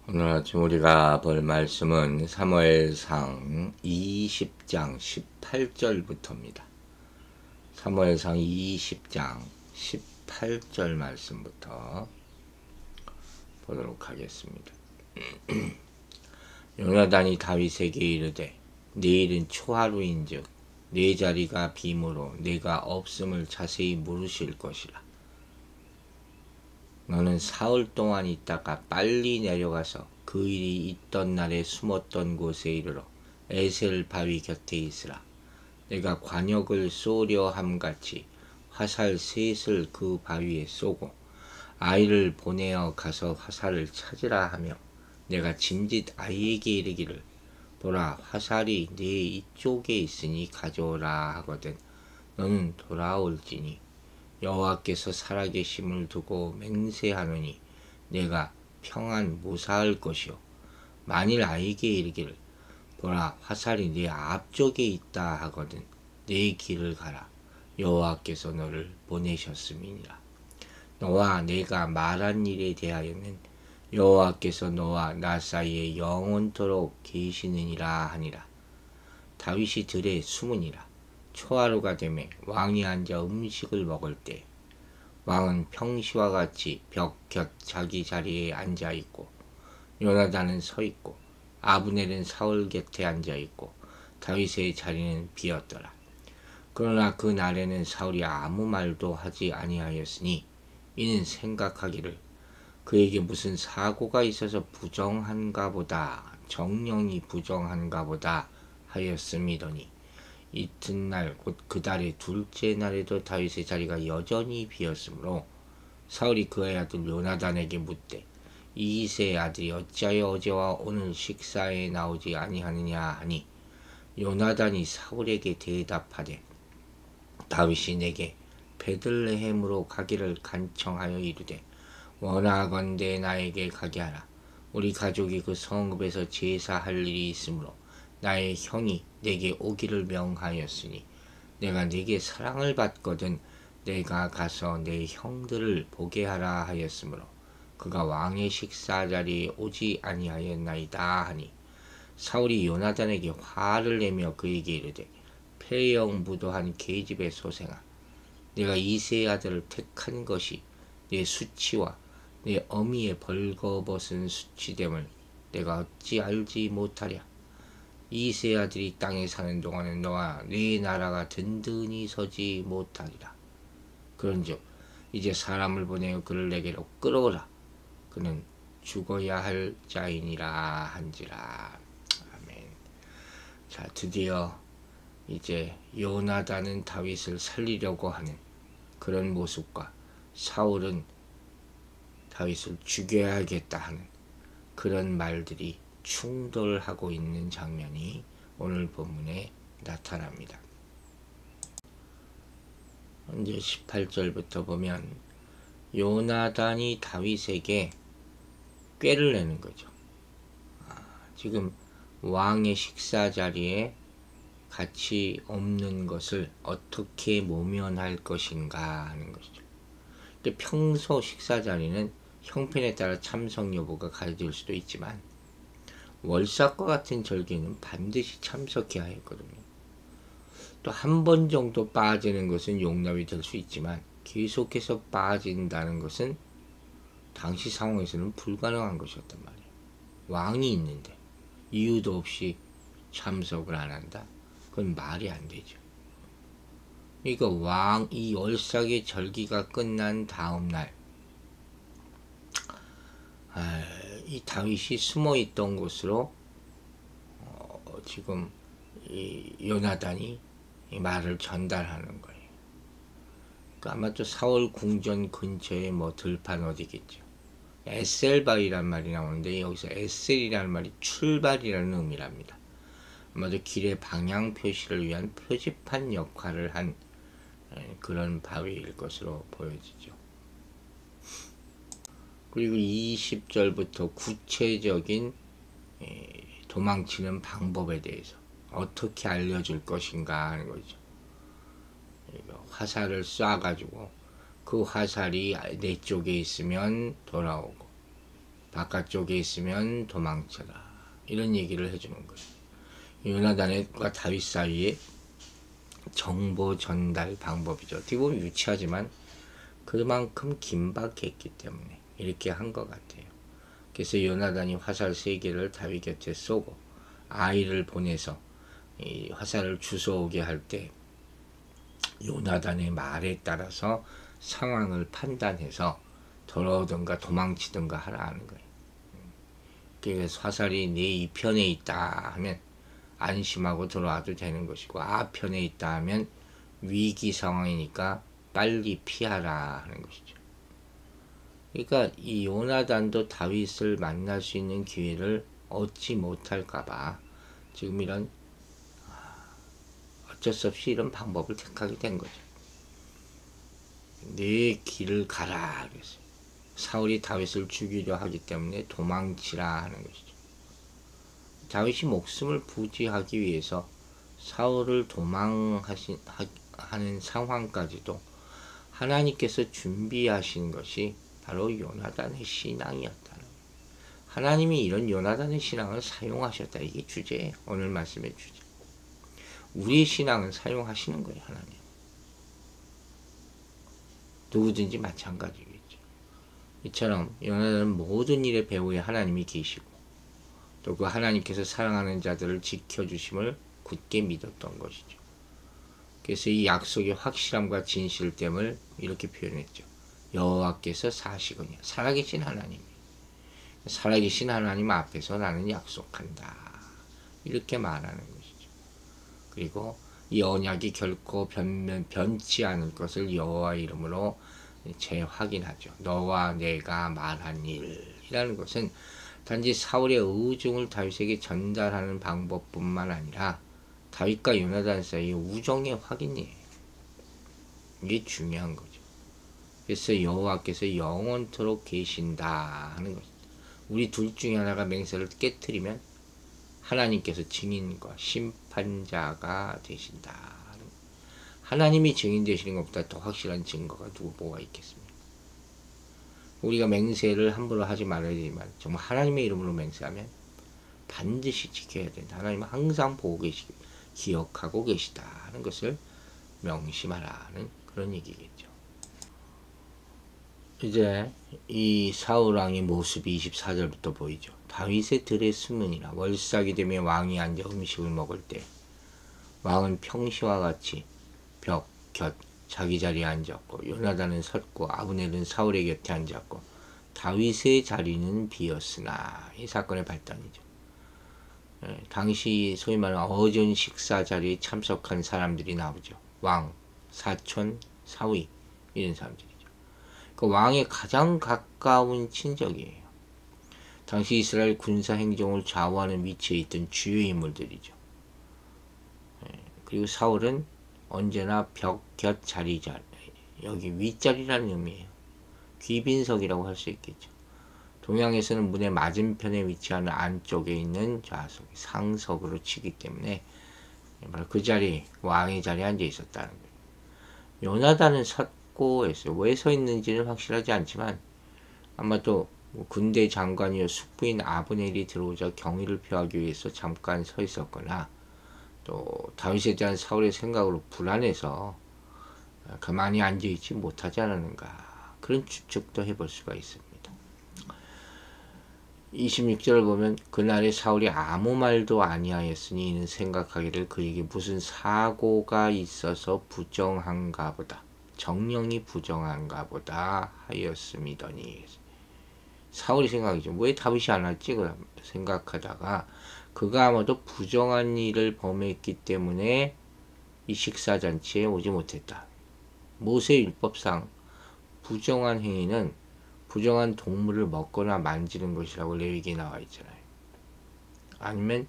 오늘 아침 우리가 볼 말씀은 사무엘상 20장 18절부터입니다. 사무엘상 20장 18절 말씀부터 보도록 하겠습니다. 요나단이 다윗에게 이르되 내일은 초하루인즉 내 자리가 빔으로 내가 없음을 자세히 물으실 것이라. 너는 사흘 동안 있다가 빨리 내려가서 그 일이 있던 날에 숨었던 곳에 이르러 에셀 바위 곁에 있으라. 내가 관역을 쏘려 함같이 화살 셋을 그 바위에 쏘고 아이를 보내어 가서 화살을 찾으라 하며 내가 짐짓 아이에게 이르기를 보라 화살이 네 이쪽에 있으니 가져오라 하거든 너는 돌아올지니 여호와께서 살아계심을 두고 맹세하노니 내가 평안 무사할 것이요 만일 아이에게 이르기를 보라 화살이 네 앞쪽에 있다 하거든 네 길을 가라 여호와께서 너를 보내셨음이니라. 너와 내가 말한 일에 대하여는 여호와께서 너와 나 사이에 영원토록 계시느니라 하니라. 다윗이 들에 숨으니라. 초하루가 되매 왕이 앉아 음식을 먹을 때 왕은 평시와 같이 벽 곁 자기 자리에 앉아 있고 요나단은 서 있고 아브넬은 사울 곁에 앉아 있고 다윗의 자리는 비었더라. 그러나 그 날에는 사울이 아무 말도 하지 아니하였으니 이는 생각하기를 그에게 무슨 사고가 있어서 부정한가 보다 정령이 부정한가 보다 하였음이더니 이튿날 곧 그 달의 둘째 날에도 다윗의 자리가 여전히 비었으므로 사울이 그의 아들 요나단에게 묻되 이새의 아들이 어찌하여 어제와 오늘 식사에 나오지 아니하느냐 하니 요나단이 사울에게 대답하되 다윗이 내게 베들레헴으로 가기를 간청하여 이르되 원하건대 나에게 가게 하라. 우리 가족이 그 성읍에서 제사할 일이 있으므로 나의 형이 내게 오기를 명하였으니 내가 네게 사랑을 받거든 내가 가서 내 형들을 보게 하라 하였으므로 그가 왕의 식사 자리에 오지 아니하였나이다 하니 사울이 요나단에게 화를 내며 그에게 이르되 폐영무도한 계집의 소생아 내가 이새의 아들을 택한 것이 내 수치와 내 어미의 벌거벗은 수치됨을 내가 어찌 알지 못하랴. 이새의 아들이 땅에 사는 동안은 너와 네 나라가 든든히 서지 못하리라. 그런즉 이제 사람을 보내어 그를 내게로 끌어오라. 그는 죽어야 할 자이니라 한지라. 아멘. 자, 드디어 이제 요나단은 다윗을 살리려고 하는 그런 모습과 사울은 다윗을 죽여야겠다 하는 그런 말들이 충돌하고 있는 장면이 오늘 본문에 나타납니다. 이제 18절부터 보면 요나단이 다윗에게 꾀를 내는 거죠. 지금 왕의 식사 자리에 같이 없는 것을 어떻게 모면할 것인가 하는 것이죠. 근데 평소 식사 자리는 형편에 따라 참석 여부가 가려질 수도 있지만 월삭과 같은 절기는 반드시 참석해야 했거든요. 또 한 번 정도 빠지는 것은 용납이 될 수 있지만 계속해서 빠진다는 것은 당시 상황에서는 불가능한 것이었단 말이에요. 왕이 있는데 이유도 없이 참석을 안 한다? 그건 말이 안 되죠. 그러니까 이 월삭의 절기가 끝난 다음 날 이 다윗이 숨어 있던 곳으로 지금 이 요나단이 이 말을 전달하는 거예요. 그러니까 아마 또 사울 궁전 근처에 뭐 들판 어디겠죠. 에셀바이란 말이 나오는데 여기서 에셀이라는 말이 출발이라는 의미랍니다. 아마도 길의 방향 표시를 위한 표지판 역할을 한 그런 바위일 것으로 보여지죠. 그리고 20절부터 구체적인 도망치는 방법에 대해서 어떻게 알려줄 것인가 하는 거죠. 화살을 쏴가지고 그 화살이 내 쪽에 있으면 돌아오고 바깥쪽에 있으면 도망쳐라. 이런 얘기를 해주는 거예요. 요나단과 다윗 사이에 정보 전달 방법이죠. 어떻게 보면 유치하지만 그만큼 긴박했기 때문에 이렇게 한 것 같아요. 그래서 요나단이 화살 3개를 다윗 곁에 쏘고 아이를 보내서 이 화살을 주워오게 할 때 요나단의 말에 따라서 상황을 판단해서 돌아오든가 도망치든가 하라는 거예요. 그래서 화살이 내 이 편에 있다 하면 안심하고 돌아와도 되는 것이고, 앞편에 있다 하면 위기 상황이니까 빨리 피하라 하는 것이죠. 그러니까 이 요나단도 다윗을 만날 수 있는 기회를 얻지 못할까봐 지금 이런 어쩔 수 없이 이런 방법을 택하게 된 거죠. 내 길을 가라 그랬어요. 사울이 다윗을 죽이려 하기 때문에 도망치라 하는 것이죠. 다윗이 목숨을 부지하기 위해서 사울을 도망하는 상황까지도 하나님께서 준비하신 것이 바로 요나단의 신앙이었다는 거예요. 하나님이 이런 요나단의 신앙을 사용하셨다. 이게 주제예요. 오늘 말씀의 주제. 우리의 신앙은 사용하시는 거예요. 하나님. 누구든지 마찬가지겠죠. 이처럼 요나단은 모든 일의 배후에 하나님이 계시고 또 그 하나님께서 사랑하는 자들을 지켜주심을 굳게 믿었던 것이죠. 그래서 이 약속의 확실함과 진실됨을 이렇게 표현했죠. 여호와께서 사시거니와. 살아계신 하나님. 살아계신 하나님 앞에서 나는 약속한다. 이렇게 말하는 것이죠. 그리고 이 언약이 결코 변치 않을 것을 여호와 이름으로 재확인하죠. 너와 내가 말한 일이라는 것은 단지 사울의 의중을 다윗에게 전달하는 방법뿐만 아니라 다윗과 요나단 사이의 우정의 확인이에요. 이게 중요한 거죠. 그래서 여호와께서 영원토록 계신다 하는 것입니다. 우리 둘 중에 하나가 맹세를 깨트리면 하나님께서 증인과 심판자가 되신다. 하나님이 증인 되시는 것보다 더 확실한 증거가 뭐가 있겠습니까? 우리가 맹세를 함부로 하지 말아야 되지만 정말 하나님의 이름으로 맹세하면 반드시 지켜야 된다. 하나님은 항상 보고 계시고 기억하고 계시다 하는 것을 명심하라는 그런 얘기겠죠. 이제 이 사울왕의 모습이 24절부터 보이죠. 다윗의 들에 숨으니라. 월삭이 되며 왕이 앉아 음식을 먹을 때 왕은 평시와 같이 벽 곁 자기 자리에 앉았고 요나단은 섰고 아브넬은 사울의 곁에 앉았고 다윗의 자리는 비었으나 이 사건의 발단이죠. 당시 소위 말하는 어전 식사 자리에 참석한 사람들이 나오죠. 왕, 사촌, 사위 이런 사람들이죠. 그 왕의 가장 가까운 친척이에요. 당시 이스라엘 군사 행정을 좌우하는 위치에 있던 주요 인물들이죠. 그리고 사울은 언제나 벽 곁 자리 여기 윗자리라는 의미예요. 귀빈석이라고 할 수 있겠죠. 동양에서는 문의 맞은편에 위치하는 안쪽에 있는 좌석, 상석으로 치기 때문에 바로 그 자리, 왕의 자리에 앉아 있었다는 거예요. 요나단은 섰고 했어요. 왜 서 있는지는 확실하지 않지만 아마도 군대 장관이요 숙부인 아브넬이 들어오자 경의를 표하기 위해서 잠깐 서 있었거나 또 다윗에 대한 사울의 생각으로 불안해서 가만히 앉아있지 못하지 않았는가 그런 추측도 해볼 수가 있습니다. 26절을 보면 그날에 사울이 아무 말도 아니하였으니 이는 생각하기를 그에게 무슨 사고가 있어서 부정한가 보다 정령이 부정한가 보다 하였음이더니 사울이 생각이죠. 왜 다윗이 안 왔지? 생각하다가 그가 아마도 부정한 일을 범했기 때문에 이 식사잔치에 오지 못했다. 모세율법상 부정한 행위는 부정한 동물을 먹거나 만지는 것이라고 레위기에 나와 있잖아요. 아니면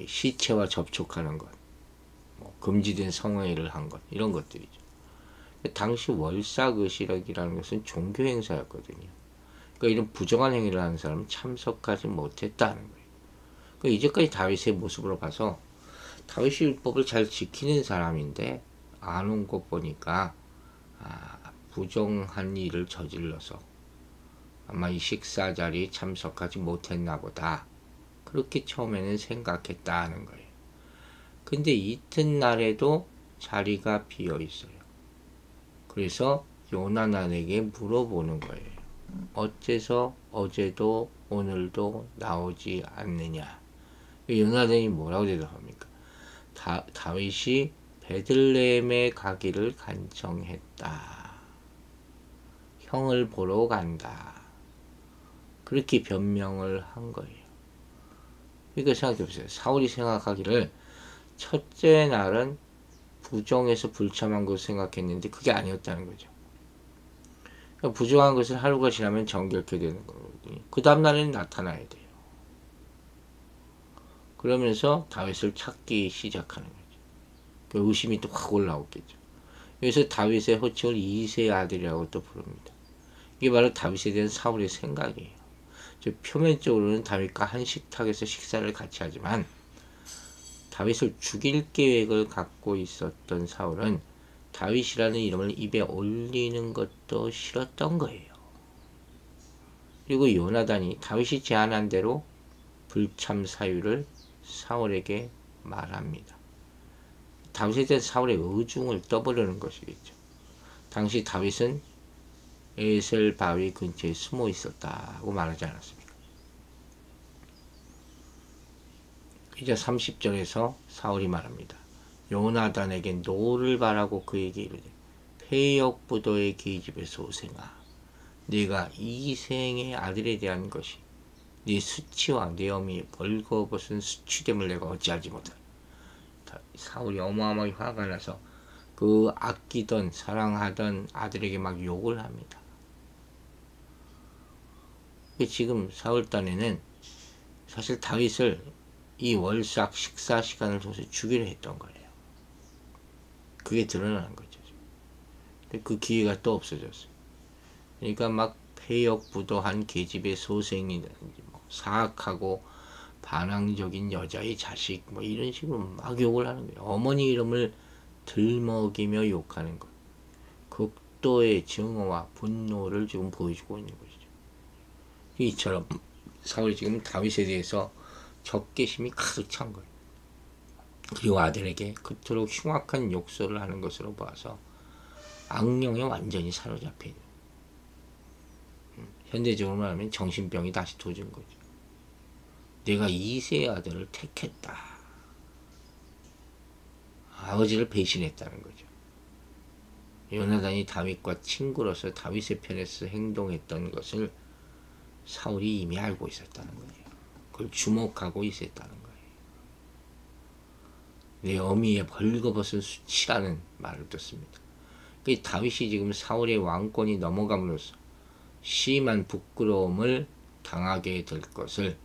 시체와 접촉하는 것, 금지된 성행위를 한 것, 이런 것들이죠. 당시 월삭의식이라는 것은 종교 행사였거든요. 그러니까 이런 부정한 행위를 하는 사람은 참석하지 못했다는 거예요. 그러니까 이제까지 다윗의 모습으로 봐서 다윗이 율법을 잘 지키는 사람인데 안 온 것 보니까 부정한 일을 저질러서 아마 이 식사 자리에 참석하지 못했나 보다. 그렇게 처음에는 생각했다는 거예요. 근데 이튿날에도 자리가 비어 있어요. 그래서 요나단에게 물어보는 거예요. 어째서 어제도 오늘도 나오지 않느냐. 요나단이 뭐라고 대답합니까? 다윗이 베들레헴에 가기를 간청했다. 형을 보러 간다. 그렇게 변명을 한 거예요. 그러니까 생각해보세요. 사울이 생각하기를 첫째 날은 부정해서 불참한 것을 생각했는데 그게 아니었다는 거죠. 그러니까 부정한 것을 하루가 지나면 정결케 되는 거거든요. 그 다음날에는 나타나야 돼요. 그러면서 다윗을 찾기 시작하는 거죠. 그 의심이 또 확 올라오겠죠. 그래서 다윗의 호칭을 이새의 아들이라고 또 부릅니다. 이게 바로 다윗에 대한 사울의 생각이에요. 즉 표면적으로는 다윗과 한 식탁에서 식사를 같이 하지만 다윗을 죽일 계획을 갖고 있었던 사울은 다윗이라는 이름을 입에 올리는 것도 싫었던 거예요. 그리고 요나단이 다윗이 제안한 대로 불참 사유를 사울에게 말합니다. 다윗에 대한 사울의 의중을 떠보려는 것이겠죠. 당시 다윗은 에셀 바위 근처에 숨어 있었다고 말하지 않았습니까? 이제 30절에서 사울이 말합니다. 요나단에게 노를 바라고 그에게 이르되 패역부도의 계집에서 오생아 네가 이생의 아들에 대한 것이 네 수치와 네 어미의 벌거벗은 수치됨을 내가 어찌하지 못하리. 사울이 어마어마하게 화가 나서 그 아끼던 사랑하던 아들에게 막 욕을 합니다. 지금 사울단에는 사실 다윗을 이 월삭 식사 시간을 통해서 죽이려 했던 거예요. 그게 드러나는 거죠. 그 기회가 또 없어졌어요. 그러니까 막 패역부도한 계집의 소생이라든지 뭐 사악하고 반항적인 여자의 자식 뭐 이런 식으로 막 욕을 하는 거예요. 어머니 이름을 들먹이며 욕하는 것. 극도의 증오와 분노를 지금 보여주고 있는 것이죠. 이처럼 사울이 지금 다윗에 대해서 적개심이 가득 찬 거예요. 그리고 아들에게 그토록 흉악한 욕설을 하는 것으로 봐서 악령에 완전히 사로잡혀 있는. 현대적으로 말하면 정신병이 다시 도진 거죠. 내가 이새의 아들을 택했다. 아버지를 배신했다는 거죠. 요나단이 다윗과 친구로서 다윗의 편에서 행동했던 것을 사울이 이미 알고 있었다는 거예요. 그걸 주목하고 있었다는 거예요. 내 어미의 벌거벗은 수치라는 말을 듣습니다. 다윗이 지금 사울의 왕권이 넘어감으로써 심한 부끄러움을 당하게 될 것을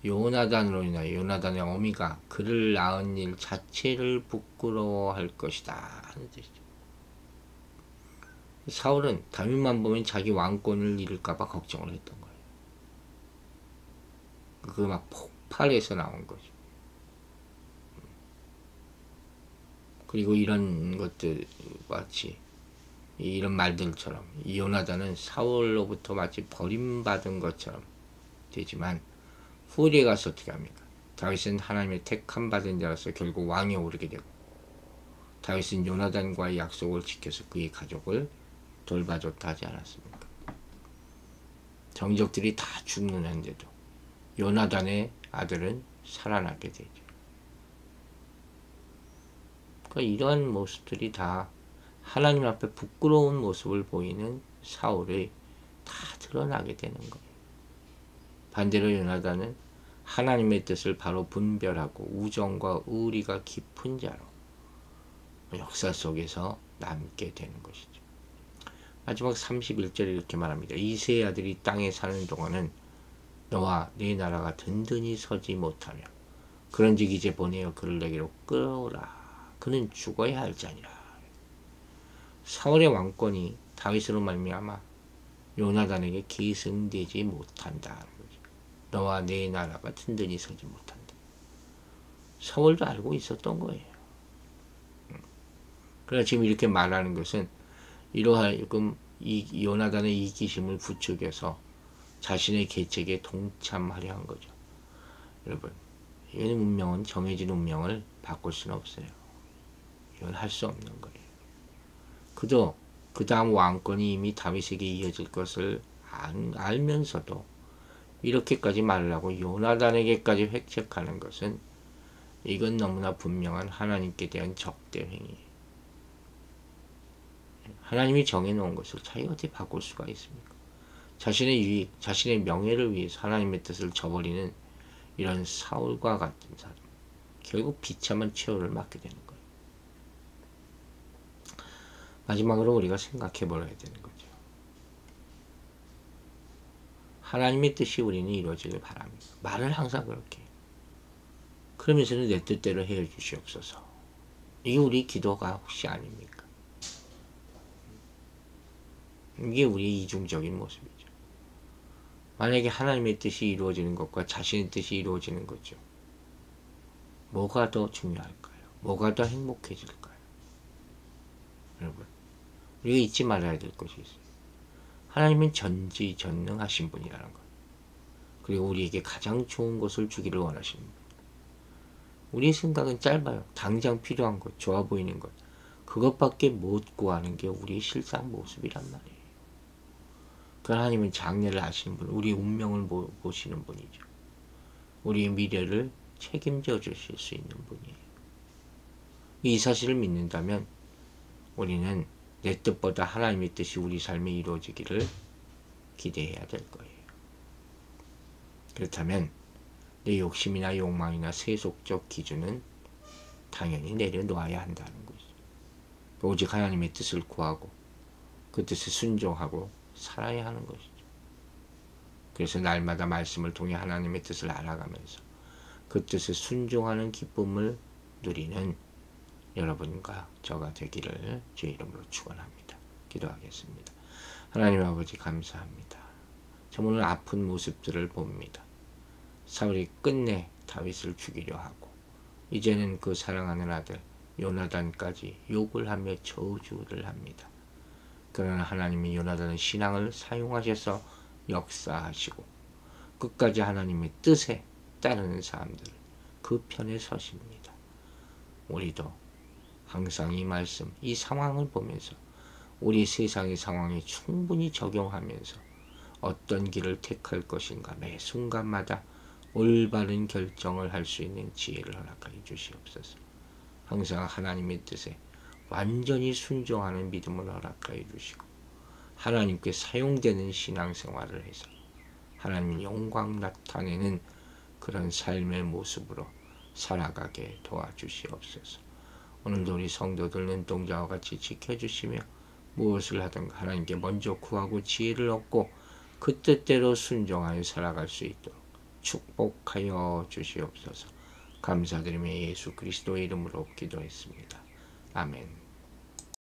요나단으로 인하여 요나단의 어미가 그를 낳은 일 자체를 부끄러워할 것이다 하는 뜻이죠. 사울은 다윗만 보면 자기 왕권을 잃을까봐 걱정을 했던 거예요. 그 막 폭발해서 나온 거죠. 그리고 이런 것들 마치 이런 말들처럼 요나단은 사울로부터 마치 버림받은 것처럼 되지만 후에 가서 어떻게 합니까? 다윗은 하나님의 택함 받은 자로서 결국 왕에 오르게 되고 다윗은 요나단과의 약속을 지켜서 그의 가족을 돌봐줬다 하지 않았습니까? 정적들이 다 죽는데도 요나단의 아들은 살아나게 되죠. 그러니까 이러한 모습들이 다 하나님 앞에 부끄러운 모습을 보이는 사울이 다 드러나게 되는 거예요. 반대로 요나단은 하나님의 뜻을 바로 분별하고 우정과 의리가 깊은 자로 역사 속에서 남게 되는 것이죠. 마지막 31절에 이렇게 말합니다. 이새의 아들이 땅에 사는 동안은 너와 네 나라가 든든히 서지 못하며 그런즉 이제 보내어 그를 내게로 끌어오라. 그는 죽어야 할 자니라. 사울의 왕권이 다윗으로 말미암아 요나단에게 계승되지 못한다. 너와 네 나라가 든든히 서지 못한다. 사울도 알고 있었던 거예요. 그러나 지금 이렇게 말하는 것은 이러하여금 이 요나단의 이기심을 부추겨서 자신의 계책에 동참하려 한 거죠. 여러분, 이건 운명은, 정해진 운명을 바꿀 수는 없어요. 이건 할 수 없는 거예요. 그도 그 다음 왕권이 이미 다윗에게 이어질 것을 알면서도 이렇게까지 말을 하고 요나단에게까지 획책하는 것은, 이건 너무나 분명한 하나님께 대한 적대 행위예요. 하나님이 정해놓은 것을 자기가 어떻게 바꿀 수가 있습니까? 자신의 유익, 자신의 명예를 위해서 하나님의 뜻을 저버리는 이런 사울과 같은 사람, 결국 비참한 최후를 맞게 되는 거예요. 마지막으로 우리가 생각해 보아야 되는 거죠. 하나님의 뜻이 우리는 이루어지길 바랍니다. 말을 항상 그렇게 해요. 그러면서는 내 뜻대로 해 주시옵소서. 이게 우리 기도가 혹시 아닙니까? 이게 우리의 이중적인 모습이죠. 만약에 하나님의 뜻이 이루어지는 것과 자신의 뜻이 이루어지는 거죠. 뭐가 더 중요할까요? 뭐가 더 행복해질까요? 여러분, 우리가 잊지 말아야 될 것이 있어요. 하나님은 전지전능하신 분이라는 것. 그리고 우리에게 가장 좋은 것을 주기를 원하시는 분. 우리의 생각은 짧아요. 당장 필요한 것, 좋아 보이는 것, 그것밖에 못 구하는 게 우리의 실상 모습이란 말이에요. 그 하나님은 장래를 아시는 분, 우리의 운명을 보시는 분이죠. 우리의 미래를 책임져 주실 수 있는 분이에요. 이 사실을 믿는다면 우리는 내 뜻보다 하나님의 뜻이 우리 삶에 이루어지기를 기대해야 될 거예요. 그렇다면 내 욕심이나 욕망이나 세속적 기준은 당연히 내려놓아야 한다는 거죠. 오직 하나님의 뜻을 구하고 그 뜻에 순종하고 살아야 하는 것이죠. 그래서 날마다 말씀을 통해 하나님의 뜻을 알아가면서 그 뜻에 순종하는 기쁨을 누리는 여러분과 저가 되기를 주의 이름으로 축원합니다. 기도하겠습니다. 하나님 아버지 감사합니다. 저 오늘 아픈 모습들을 봅니다. 사울이 끝내 다윗을 죽이려 하고 이제는 그 사랑하는 아들 요나단까지 욕을 하며 저주를 합니다. 그러나 하나님이 요나단의 신앙을 사용하셔서 역사하시고 끝까지 하나님의 뜻에 따르는 사람들 그 편에 서십니다. 우리도 항상 이 말씀, 이 상황을 보면서 우리 세상의 상황에 충분히 적용하면서 어떤 길을 택할 것인가 매 순간마다 올바른 결정을 할 수 있는 지혜를 허락하여 주시옵소서. 항상 하나님의 뜻에 완전히 순종하는 믿음을 허락하여 주시고 하나님께 사용되는 신앙생활을 해서 하나님 영광 나타내는 그런 삶의 모습으로 살아가게 도와주시옵소서. 오늘도 우리 성도들 눈동자와 같이 지켜주시며 무엇을 하든가 하나님께 먼저 구하고 지혜를 얻고 그 뜻대로 순종하여 살아갈 수 있도록 축복하여 주시옵소서. 감사드리며 예수 그리스도의 이름으로 기도했습니다. 아멘.